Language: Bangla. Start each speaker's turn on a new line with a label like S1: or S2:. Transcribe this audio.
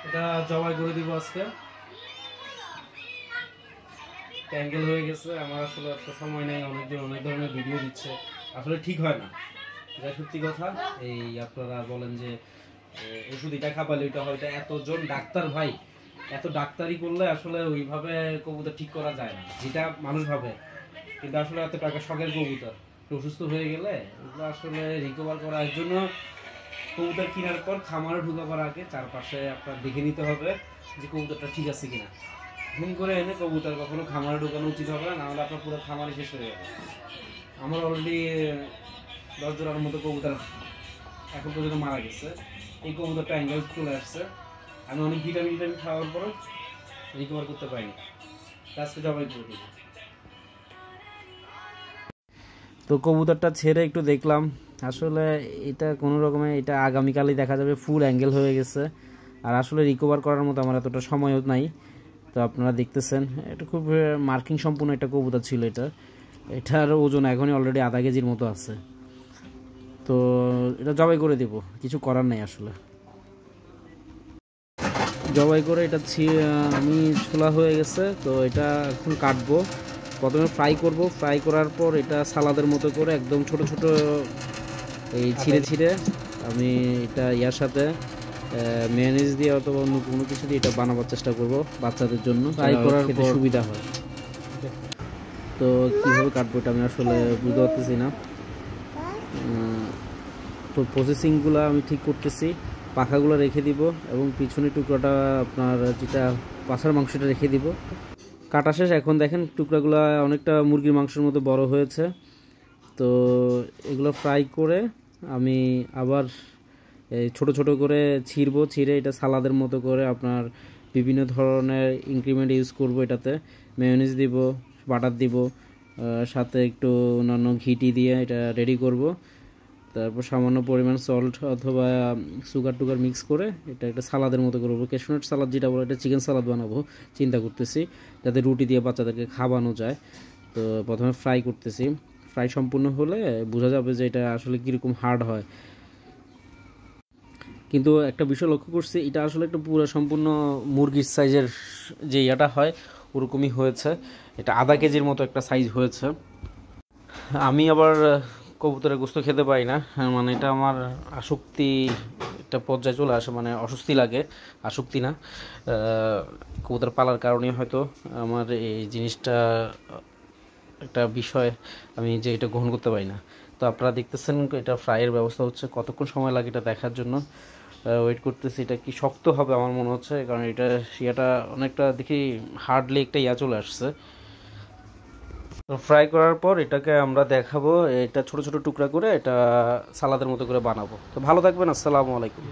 S1: এটা জবাই করে দিব আজকে। ক্যাঙ্গেল হয়ে গেছে, আমার আসলে একটা সময় নেই, অনেকজন অনেক ধরনের ভিডিও দিচ্ছে, আসলে ঠিক হয় না, যা সত্যি কথা। এই আপনারা বলেন যে ওষুধ এটা খাবালে ওইটা হয়তো, এতজন ডাক্তার ভাই, এত ডাক্তারি করলে আসলে ওইভাবে কবুতর ঠিক করা যায় না, যেটা মানুষ ভাবে। কিন্তু আসলে এত টাকা শখের কবুতর অসুস্থ হয়ে গেলে ওগুলো আসলে রিকভার করার জন্য কবুতর কেনার পর খামারে ঢুকাবার আগে চারপাশে আপনার দেখে নিতে হবে যে কবুতরটা ঠিক আছে কিনা। ঘুম করে এনে কবুতর কখনো খামারে ঢোকানো উচিত হবে না, নাহলে আপনার পুরো খামারই শেষ হয়ে যাবে। আমার অলরেডি 10 জোড়ার মতো কবুতর এখন পর্যন্ত মারা গেছে। এই কবুতরটা অ্যাঙ্গেল চলে আসছে, আমি অনেক ভিটামিন খাওয়ার পরও রিকভার করতে পারিনি, আজকে জবাই করে দিই। তো কবুতরটা ছেড়ে একটু দেখলাম, আসলে এটা কোনো রকমে এটা আগামীকালই দেখা যাবে ফুল অ্যাঙ্গেল হয়ে গেছে। আর আসলে রিকভার করার মতো আমার এতটা সময়ও নাই। তো আপনারা দেখতেছেন এটা খুব মার্কিং সম্পূর্ণ একটা কবুতর ছিল। এটার ওজন এখনই অলরেডি আধা কেজির মতো আছে। তো এটা জবাই করে দিব, কিছু করার নেই আসলে। জবাই করে এটা আমি ছোলা হয়ে গেছে, তো এটা এখন কাটবো। প্রথমে ফ্রাই করব, ফ্রাই করার পর এটা সালাদের মতো করে একদম ছোট ছোট এই ছিঁড়ে ছিঁড়ে আমি এটা ইয়ার সাথে মেয়োনিজ দিয়ে অথবা অন্য কোনো কিছু দিয়ে এটা বানাবার চেষ্টা করব বাচ্চাদের জন্য, ফ্রাই করার খেতে সুবিধা হয়। তো কীভাবে কাটবো এটা আমি আসলে বুঝতে পারতেছি না। তো প্রসেসিংগুলো আমি ঠিক করতেছি। পাখাগুলো রেখে দিব এবং পিছনের টুকরাটা আপনার যেটা পাছার মাংসটা রেখে দিব। কাটা শেষ। এখন দেখেন টুকরাগুলো অনেকটা মুরগির মাংসের মতো বড় হয়েছে। তো এগুলো ফ্রাই করে আমি আবার ছোট ছোট করে ছিঁড়বো, ছিঁড়ে এটা সালাদের মতো করে আপনার বিভিন্ন ধরনের ইনগ্রিডিয়েন্ট ইউজ করব। এটাতে মেয়োনিজ দিব, বাটার দিব, সাথে একটু অন্যান্য ঘিটি দিয়ে এটা রেডি করব। তারপর সামান্য পরিমাণ সল্ট অথবা সুগার টুগার মিক্স করে এটা একটা সালাদের মতো করবো। ক্যাশনাট সালাদ যেটা বলে, এটা চিকেন সালাদ বানাবো চিন্তা করতেছি, যাতে রুটি দিয়ে বাচ্চাদেরকে খাওয়ানো যায়। তো প্রথমে ফ্রাই করতেছি, ফ্রাই সম্পূর্ণ হলে বোঝা যাবে যে এটা আসলে কীরকম হার্ড হয়। কিন্তু একটা বিষয় লক্ষ্য করছি, এটা আসলে একটা পুরো সম্পূর্ণ মুরগির সাইজের যে ইয়াটা হয় ওরকমই হয়েছে। এটা আধা কেজির মতো একটা সাইজ হয়েছে। আমি আবার কবুতরের গোস্ত খেতে পারি না, মানে এটা আমার আসক্তি একটা পর্যায়ে চলে আসে, মানে অস্বস্তি লাগে, আসক্তি না। কবুতর পালার কারণে হয়তো আমার এই জিনিসটা একটা বিষয় আমি যে এটা গ্রহণ করতে পারি না। তো আপনারা দেখতেছেন এটা ফ্রাইয়ের ব্যবস্থা হচ্ছে, কতক্ষণ সময় লাগে এটা দেখার জন্য ওয়েট করতেছি। এটা কি শক্ত হবে আমার মনে হচ্ছে, কারণ এটা ইয়াটা অনেকটা দেখি হার্ডলি একটা ইয়া চলে আসছে। তো ফ্রাই করার পর এটাকে আমরা দেখাবো, এটা ছোট ছোট টুকরা করে এটা সালাদের মতো করে বানাবো। তো ভালো থাকবেন, আসসালামু আলাইকুম।